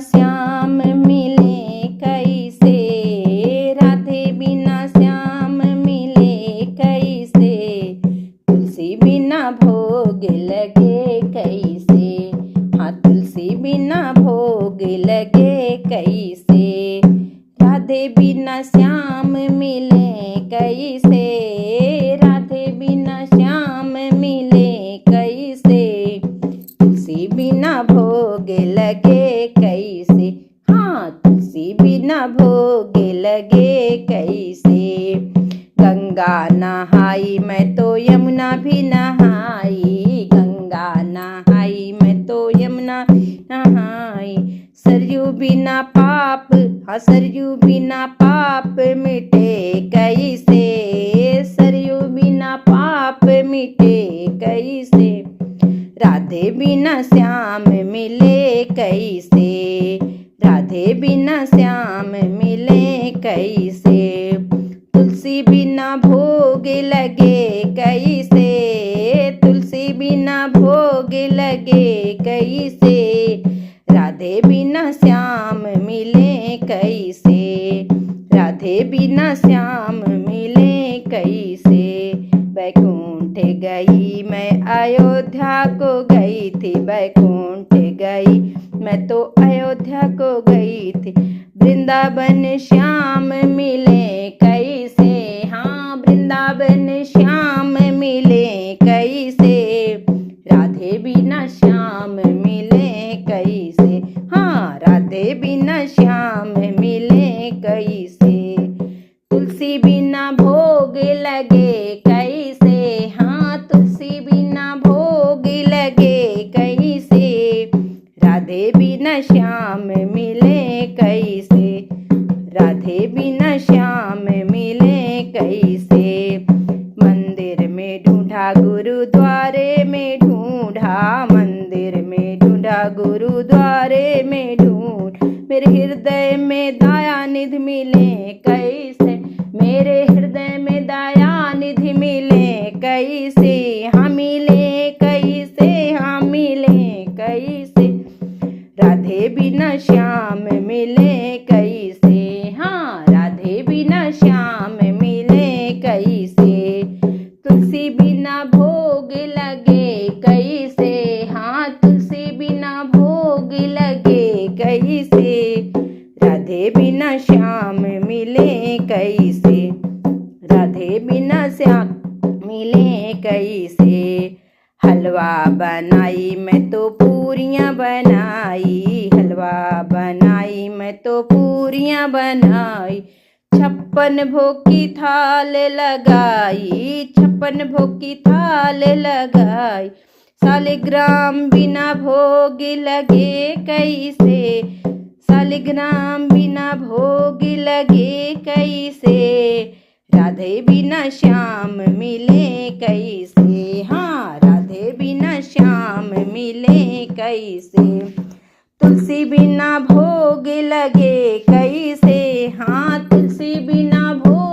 श्याम मिले कैसे, राधे बिना श्याम मिले कैसे, तुलसी बिना भोग लगे कैसे, हाँ तुलसी बिना भोग लगे कैसे, राधे बिना श्याम मिले कैसे, राधे बिना श्याम मिले कैसे, तुलसी बिना भोग लगे कैसे, हाँ तुलसी बिना भोग लगे कैसे। गंगा नहाई मैं तो यमुना भी नहाई, गंगा नहाई मैं तो यमुना नहाई, सरयू बिना पाप, हाँ सरयू बिना पाप मिटे कैसे, सरयू बिना पाप मिटे कैसे, राधे बिना श्याम मिले कैसे, राधे बिना श्याम मिले कैसे, तुलसी बिना भोग लगे कैसे, तुलसी बिना भोग लगे कैसे, राधे बिना श्याम मिले कैसे, राधे बिना श्याम मिले कैसे। बैकुंठ गई मैं अयोध्या को गई थी, बैकुंठ गई मैं तो अयोध्या को गई थी, वृंदावन श्याम मिले कैसे, हाँ वृंदावन श्याम मिले कैसे, राधे बिना श्याम मिले कैसे, हाँ राधे बिना श्याम मिले कैसे, तुलसी बिना भोग लगे कैसे, हाँ तुलसी बिना भोग लगे कैसे, राधे बिना श्याम मिले कैसे, राधे बिना श्याम मिले कैसे। मंदिर में ढूंढा गुरुद्वारे में ढूंढा, मंदिर में ढूंढा गुरुद्वारे में ढूंढ, मेरे हृदय में दया निधि मिले कैसे, मेरे हृदय में दया निधि मिले कैसे, हाँ मिले कैसे, हाँ मिले कैसे, राधे बिना श्याम मिले कैसे, हाँ राधे बिना श्याम मिले कैसे, तुलसी बिना भोग लगे कैसे, हाँ तुलसी बिना भोग लगे कैसे, राधे बिना श्याम मिले कैसे, राधे बिना श्याम मिले कैसे। हलवा बनाई मैं तो पूरियाँ बनाई, हलवा बनाई मैं तो पूरियाँ बनाई, 56 भोग की थाल लगाई, 56 भोग की थाल लगाई, शालिग्राम बिना भोग लगे कैसे, शालिग्राम बिना भोग लगे कैसे, राधे बिना श्याम मिले कैसे, हाँ राधे बिना श्याम मिले कैसे, तुलसी बिना भोग लगे कैसे, हाँ तुलसी बिना भोग